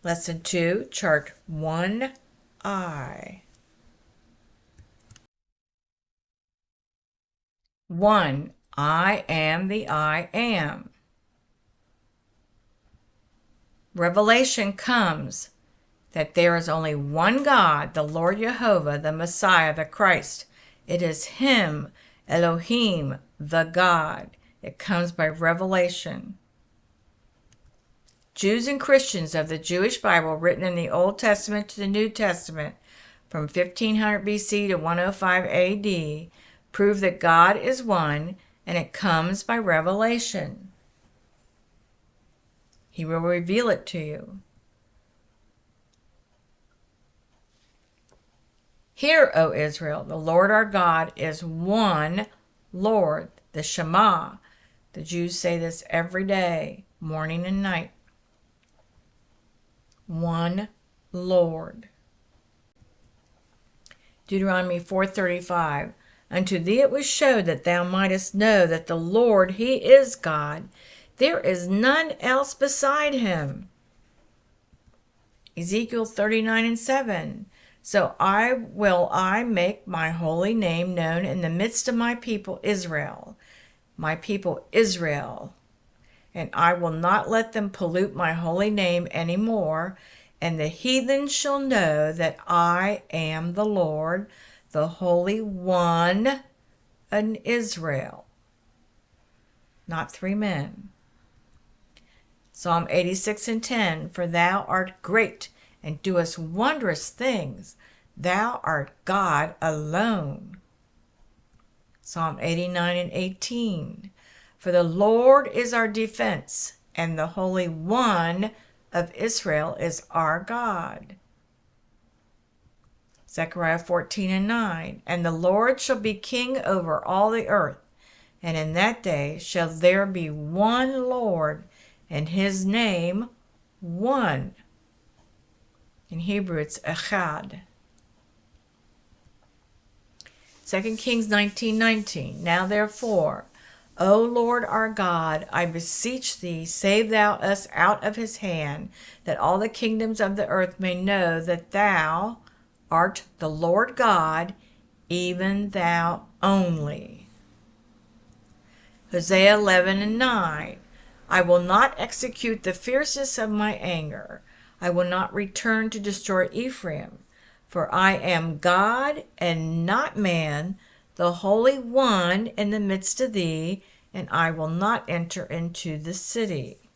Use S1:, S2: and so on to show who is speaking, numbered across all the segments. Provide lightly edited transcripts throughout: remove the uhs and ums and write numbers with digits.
S1: Lesson 2, Chart 1I. 1. I am the I am. Revelation comes that there is only one God, the Lord Jehovah, the Messiah, the Christ. It is Him, Elohim, the God. It comes by revelation. Jews and Christians of the Jewish Bible, written in the Old Testament to the New Testament, from 1500 BC to 105 AD, prove that God is one, and it comes by revelation. He will reveal it to you. Hear, O Israel, the Lord our God is one Lord, the Shema. The Jews say this every day, morning and night. One Lord. Deuteronomy 4:35. Unto thee it was showed that thou mightest know that the Lord, He is God. There is none else beside Him. Ezekiel 39:7. So I make my holy name known in the midst of my people Israel. My people Israel. And I will not let them pollute my holy name any more. And the heathen shall know that I am the Lord, the Holy One in Israel. Not three men. Psalm 86:10. For thou art great and doest wondrous things. Thou art God alone. Psalm 89:18. For the Lord is our defense, and the Holy One of Israel is our God. Zechariah 14:9. And the Lord shall be king over all the earth, and in that day shall there be one Lord, and His name one. In Hebrew it's Echad. 2 Kings 19:19. Now therefore, O Lord our God, I beseech thee, save thou us out of his hand, that all the kingdoms of the earth may know that thou art the Lord God, even thou only. Hosea 11:9. I will not execute the fierceness of my anger. I will not return to destroy Ephraim. For I am God and not man, the Holy One in the midst of thee, and I will not enter into the city.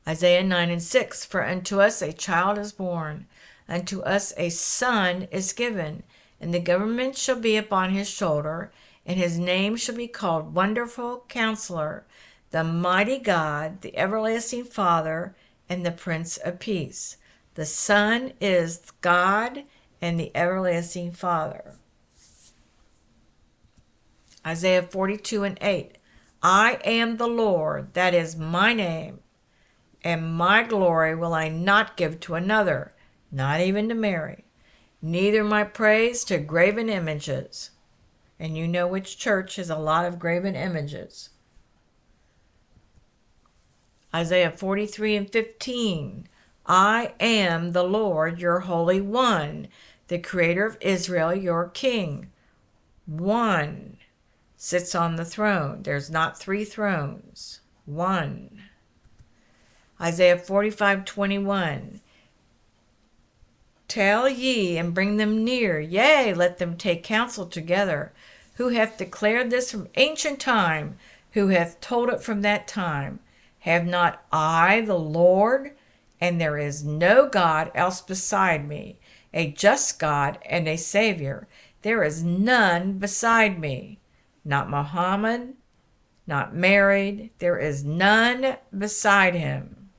S1: Isaiah 9:6. For unto us a child is born, unto us a son is given, and the government shall be upon his shoulder, and his name shall be called Wonderful Counselor, the Mighty God, the Everlasting Father, and the Prince of Peace. The Son is God and the Everlasting Father. Isaiah 42:8. I am the Lord, that is my name, and my glory will I not give to another, not even to Mary, neither my praise to graven images. And you know which church has a lot of graven images. Isaiah 43:15. I am the Lord, your Holy One, the Creator of Israel, your King. One sits on the throne. There's not three thrones. One. Isaiah 45:21. Tell ye and bring them near, yea, let them take counsel together. Who hath declared this from ancient time? Who hath told it from that time? Have not I the Lord? And there is no God else beside me, a just God and a Savior. There is none beside me. Not Muhammad, not married. There is none beside him.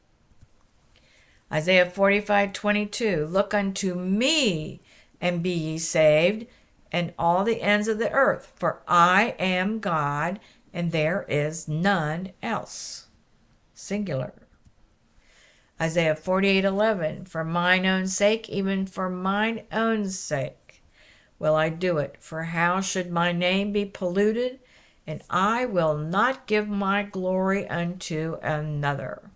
S1: Isaiah 45:22. Look unto me, and be ye saved, and all the ends of the earth, for I am God, and there is none else. Singular. Isaiah 48:11. For mine own sake, even for mine own sake, will I do it. For how should my name be polluted? And I will not give my glory unto another.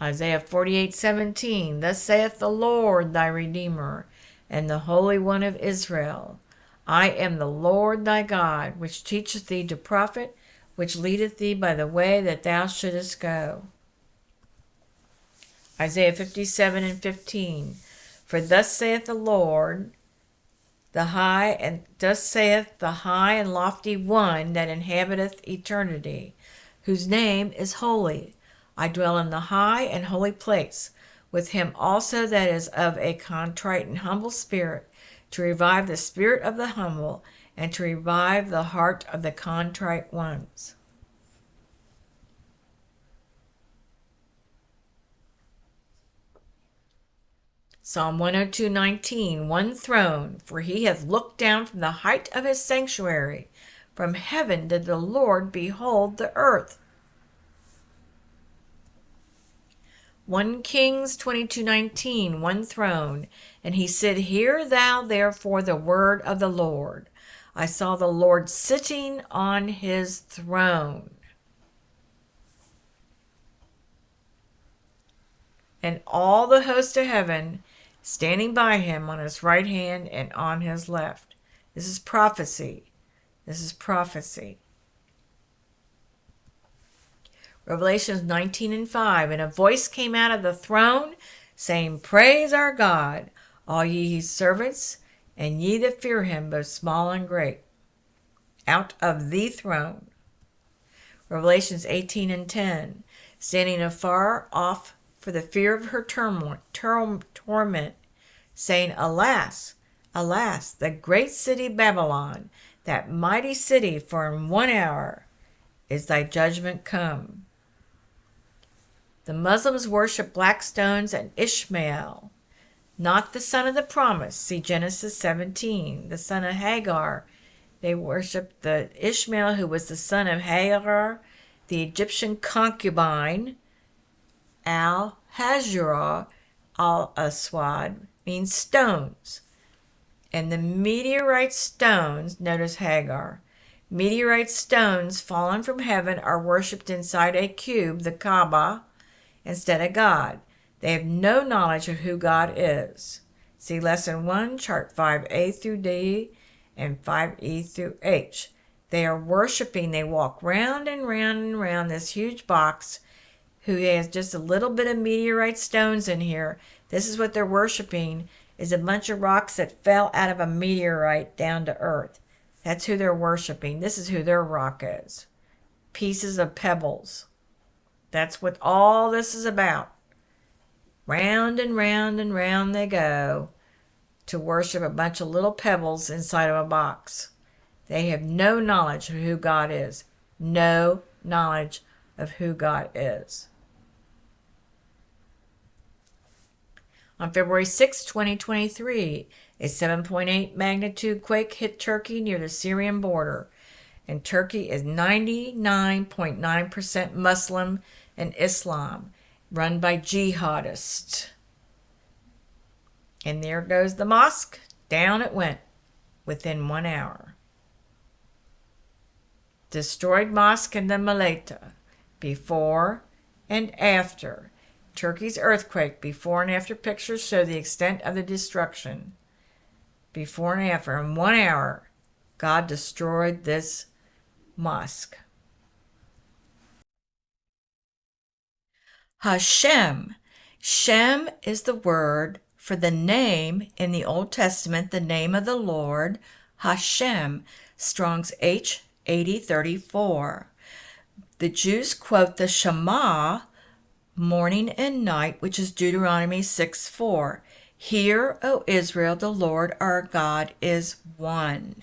S1: Isaiah 48:17, Thus saith the Lord thy Redeemer, and the Holy One of Israel, I am the Lord thy God, which teacheth thee to profit, which leadeth thee by the way that thou shouldest go. Isaiah 57:15, For thus saith the Lord, thus saith the high and lofty one that inhabiteth eternity, whose name is holy. I dwell in the high and holy place, with him also that is of a contrite and humble spirit, to revive the spirit of the humble, and to revive the heart of the contrite ones. Psalm 102:19, One throne, for he hath looked down from the height of his sanctuary. From heaven did the Lord behold the earth. 1 Kings 22:19, One throne, and he said, Hear thou therefore the word of the Lord. I saw the Lord sitting on his throne, and all the host of heaven standing by him on his right hand and on his left. This is prophecy. This is prophecy. Revelations 19:5, And a voice came out of the throne, saying, Praise our God, all ye his servants, and ye that fear him, both small and great. Out of the throne. Revelations 18:10, Standing afar off for the fear of her torment, saying, Alas, alas, the great city Babylon, that mighty city, for in 1 hour is thy judgment come. The Muslims worship black stones and Ishmael, not the son of the promise. See Genesis 17, the son of Hagar. They worship the Ishmael, who was the son of Hagar, the Egyptian concubine. Al-Hajra, Al-Aswad, means stones. And the meteorite stones, notice Hagar, meteorite stones fallen from heaven are worshipped inside a cube, the Kaaba, instead of God. They have no knowledge of who God is. See Lesson 1, Chart 5A through D and 5E through H. They are worshiping, they walk round and round and round this huge box who has just a little bit of meteorite stones in here. This is what they're worshiping, is a bunch of rocks that fell out of a meteorite down to earth. That's who they're worshiping. This is who their rock is. Pieces of pebbles. That's what all this is about. Round and round and round they go to worship a bunch of little pebbles inside of a box. They have no knowledge of who God is. No knowledge of who God is. On February 6, 2023, a 7.8 magnitude quake hit Turkey near the Syrian border, and Turkey is 99.9% Muslim and Islam, run by jihadists. And there goes the mosque. Down it went within 1 hour. Destroyed mosque in the Maleta, before and after. Turkey's earthquake, before and after pictures show the extent of the destruction. Before and after, in 1 hour, God destroyed this mosque. Hashem. Shem is the word for the name in the Old Testament, the name of the Lord, Hashem, Strong's H8034. The Jews quote the Shema morning and night, which is Deuteronomy 6:4. Hear, O Israel, the Lord our God is one.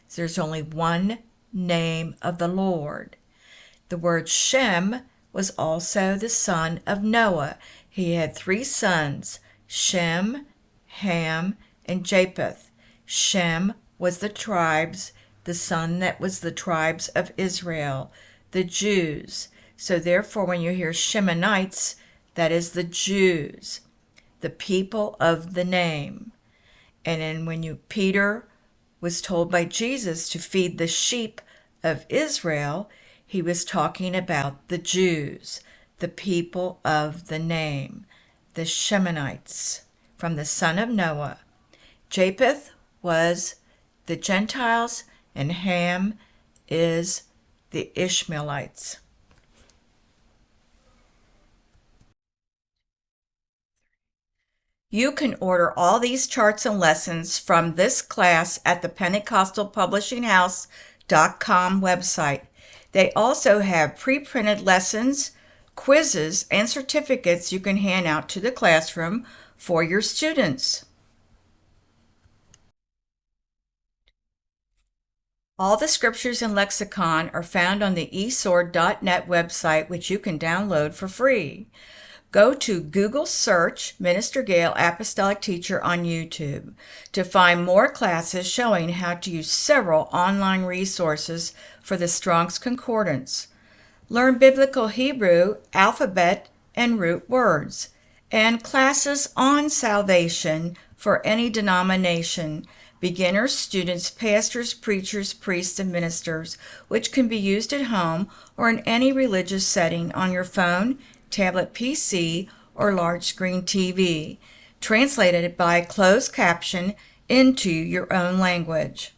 S1: So there's only one name of the Lord. The word Shem was also the son of Noah. He had 3 sons, Shem, Ham, and Japheth. Shem was the son that was the tribes of Israel, the Jews. So therefore, when you hear Shemonites, that is the Jews, the people of the name. And then when Peter was told by Jesus to feed the sheep of Israel, he was talking about the Jews, the people of the name, the Shemonites, from the son of Noah. Japheth was the Gentiles, and Ham is the Ishmaelites. You can order all these charts and lessons from this class at the PentecostalPublishingHouse.com website. They also have pre-printed lessons, quizzes, and certificates you can hand out to the classroom for your students. All the scriptures and lexicon are found on the esword.net website, which you can download for free. Go to Google search Minister Gail Apostolic Teacher on YouTube to find more classes showing how to use several online resources for the Strong's Concordance. Learn Biblical Hebrew, alphabet, and root words, and classes on salvation for any denomination, beginners, students, pastors, preachers, priests, and ministers, which can be used at home or in any religious setting on your phone, tablet PC, or large screen TV, translated by closed caption into your own language.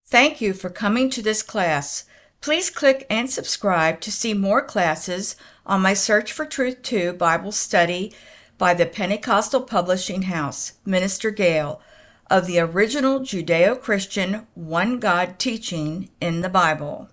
S1: Thank you for coming to this class. Please click and subscribe to see more classes on my Search for Truth 2 Bible study by the Pentecostal Publishing House, Minister Gail, of the original Judeo-Christian one God teaching in the Bible.